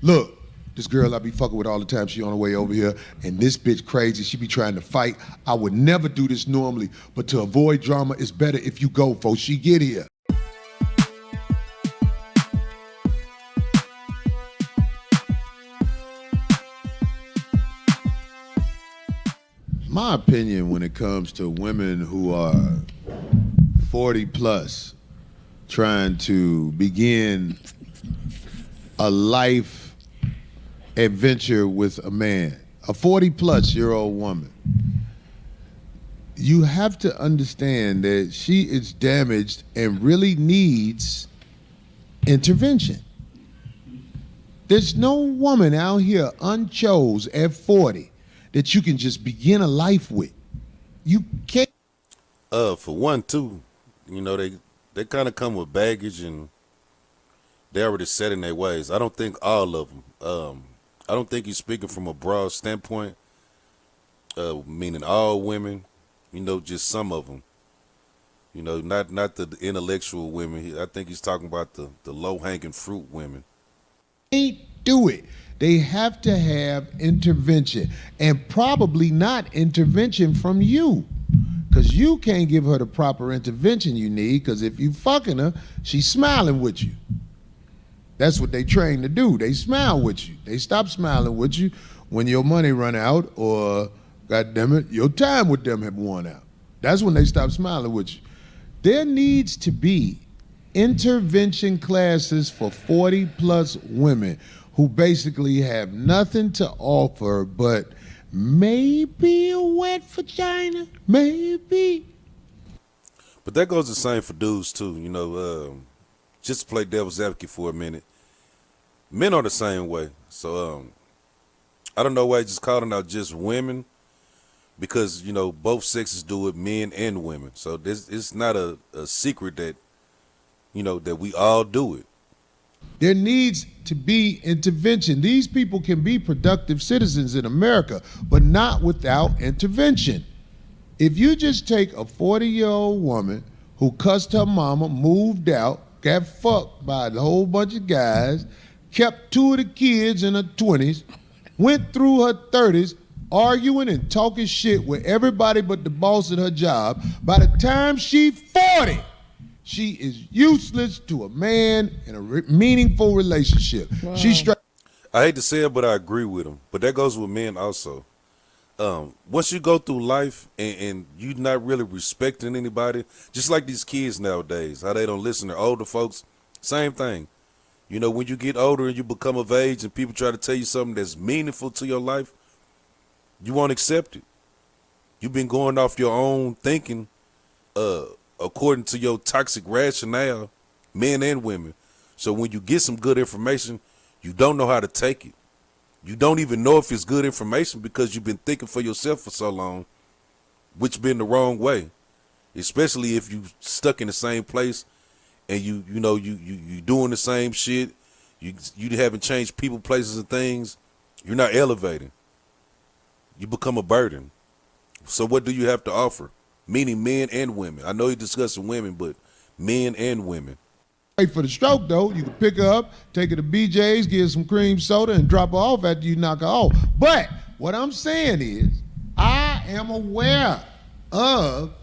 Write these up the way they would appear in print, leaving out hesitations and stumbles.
Look, this girl I be fucking with all the time, she on her way over here, and this bitch crazy, she be trying to fight. I would never do this normally, but to avoid drama, it's better if you go before she get here. My opinion when it comes to women who are 40 plus trying to begin a life adventure with a man, a 40 plus year old woman, you have to understand that she is damaged and really needs intervention. There's no woman out here unchose at 40 that you can just begin a life with. You can't. For one, too, you know, they kind of come with baggage and they're already set in their ways. I don't think all of them. I don't think he's speaking from a broad standpoint, meaning all women, you know, just some of them. You know, not the intellectual women. I think he's talking about the low-hanging fruit women. Can't do it. They have to have intervention, and probably not intervention from you, because you can't give her the proper intervention you need, because if you fucking her, she's smiling with you. That's what they train to do. They smile with you. They stop smiling with you when your money run out or, goddammit, your time with them have worn out. That's when they stop smiling with you. There needs to be intervention classes for 40 plus women who basically have nothing to offer but maybe a wet vagina, maybe. But that goes the same for dudes too, you know, just to play devil's advocate for a minute. Men are the same way. So I don't know why I just calling out just women, because, you know, both sexes do it, men and women. So it's not a secret that, you know, that we all do it. There needs to be intervention. These people can be productive citizens in America, but not without intervention. If you just take a 40-year-old woman who cussed her mama, moved out, got fucked by a whole bunch of guys, kept 2 of the kids in her 20s, went through her 30s, arguing and talking shit with everybody but the boss at her job, by the time she's 40, she is useless to a man in a meaningful relationship. Wow. I hate to say it, but I agree with him. But that goes with men also. Once you go through life and you're not really respecting anybody, just like these kids nowadays, how they don't listen to older folks, same thing. You know, when you get older and you become of age and people try to tell you something that's meaningful to your life, you won't accept it. You've been going off your own thinking, according to your toxic rationale, men and women. So when you get some good information, you don't know how to take it. You don't even know if it's good information because you've been thinking for yourself for so long, which been the wrong way. Especially if you stuck in the same place and you doing the same shit. You haven't changed people, places, and things. You're not elevating. You become a burden. So what do you have to offer? Meaning men and women. I know you're discussing women, but men and women. Wait for the stroke, though. You can pick her up, take her to BJ's, give her some cream soda, and drop her off after you knock her off. But what I'm saying is, I am aware of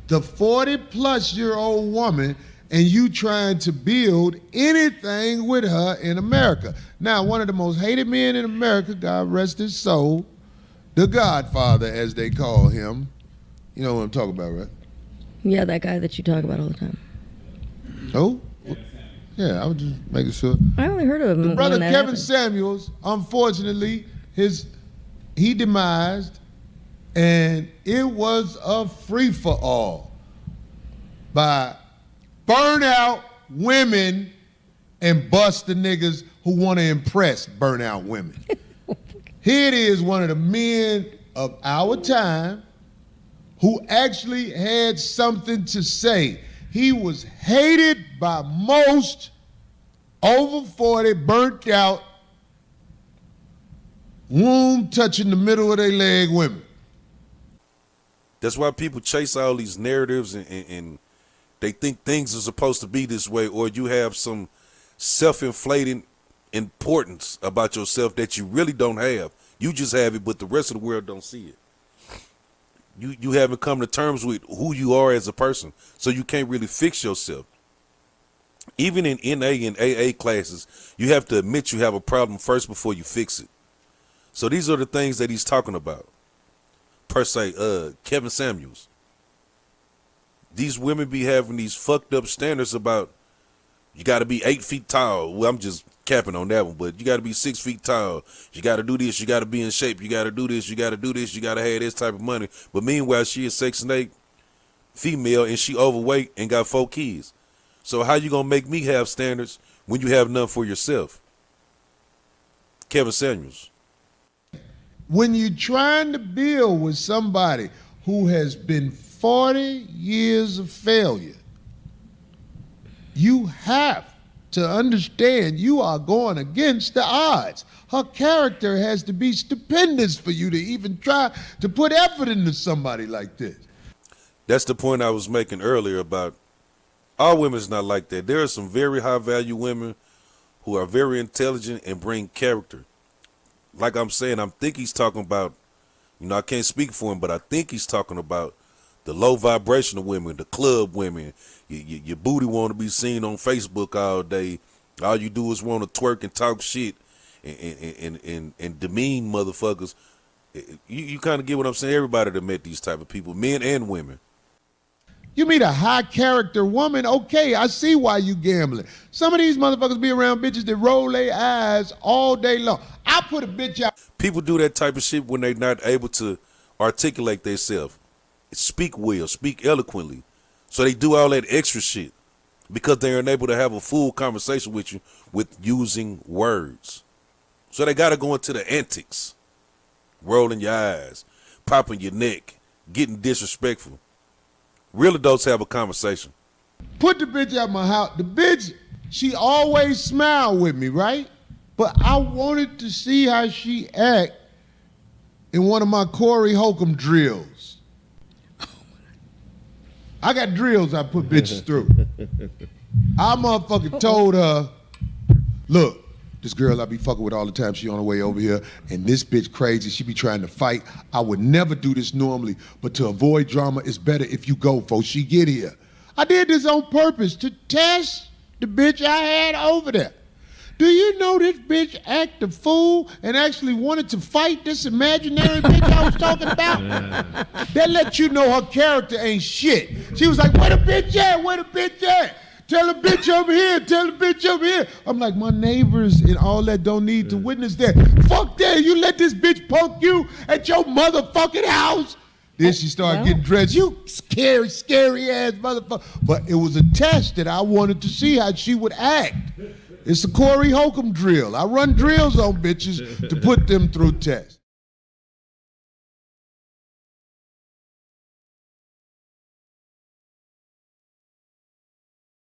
the 40-plus-year-old woman and you trying to build anything with her in America. Now, one of the most hated men in America, God rest his soul, the Godfather, as they call him. You know what I'm talking about, right? Yeah, that guy that you talk about all the time. Oh? Yeah, I was just making sure. I only heard of him. The brother Kevin happened. Samuels, unfortunately, he demised, and it was a free-for-all by burnout women and bust the niggas who want to impress burnout women. Here it is, one of the men of our time who actually had something to say. He was hated by most over 40, burnt out, womb touching the middle of their leg women. That's why people chase all these narratives and they think things are supposed to be this way, or you have some self-inflating importance about yourself that you really don't have. You just have it, but the rest of the world don't see it. You haven't come to terms with who you are as a person, so you can't really fix yourself. Even in NA and AA classes, you have to admit you have a problem first before you fix it. So these are the things that he's talking about. Per se, Kevin Samuels. These women be having these fucked up standards about you got to be 8 feet tall. Well, I'm just capping on that one, but you got to be 6 feet tall. You got to do this. You got to be in shape. You got to do this. You got to do this. You got to have this type of money. But meanwhile, she is Section 8 female and she overweight and got 4 kids. So how you gonna make me have standards when you have none for yourself? Kevin Samuels. When you're trying to build with somebody who has been 40 years of failure, you have to understand you are going against the odds. Her character has to be stupendous for you to even try to put effort into somebody like this. That's the point I was making earlier about all women's not like that. There are some very high value women who are very intelligent and bring character. Like I'm saying, I think he's talking about, I can't speak for him, but I think he's talking about the low vibrational women, the club women. Your booty want to be seen on Facebook all day. All you do is want to twerk and talk shit and demean motherfuckers. You kind of get what I'm saying? Everybody that met these type of people, men and women. You meet a high character woman, okay, I see why you gambling. Some of these motherfuckers be around bitches that roll their eyes all day long. I put a bitch out. People do that type of shit when they're not able to articulate themselves, speak well, speak eloquently. So they do all that extra shit because they're unable to have a full conversation with you with using words. So they got to go into the antics, rolling your eyes, popping your neck, getting disrespectful. Real adults have a conversation. Put the bitch out my house. The bitch, she always smiled with me, right? But I wanted to see how she act in one of my Corey Holcomb drills. I got drills I put bitches through. I motherfucking told her, look, this girl I be fucking with all the time, she on her way over here, and this bitch crazy, she be trying to fight. I would never do this normally, but to avoid drama, it's better if you go before she get here. I did this on purpose to test the bitch I had over there. Do you know this bitch act a fool and actually wanted to fight this imaginary bitch I was talking about? That let you know her character ain't shit. She was like, where the bitch at? Where the bitch at? Tell the bitch over here. Tell the bitch over here. I'm like, my neighbors and all that don't need to witness that. Fuck that. You let this bitch punk you at your motherfucking house. Then she started getting dressed. You scary, scary ass motherfucker. But it was a test that I wanted to see how she would act. It's a Corey Holcomb drill. I run drills on bitches to put them through tests.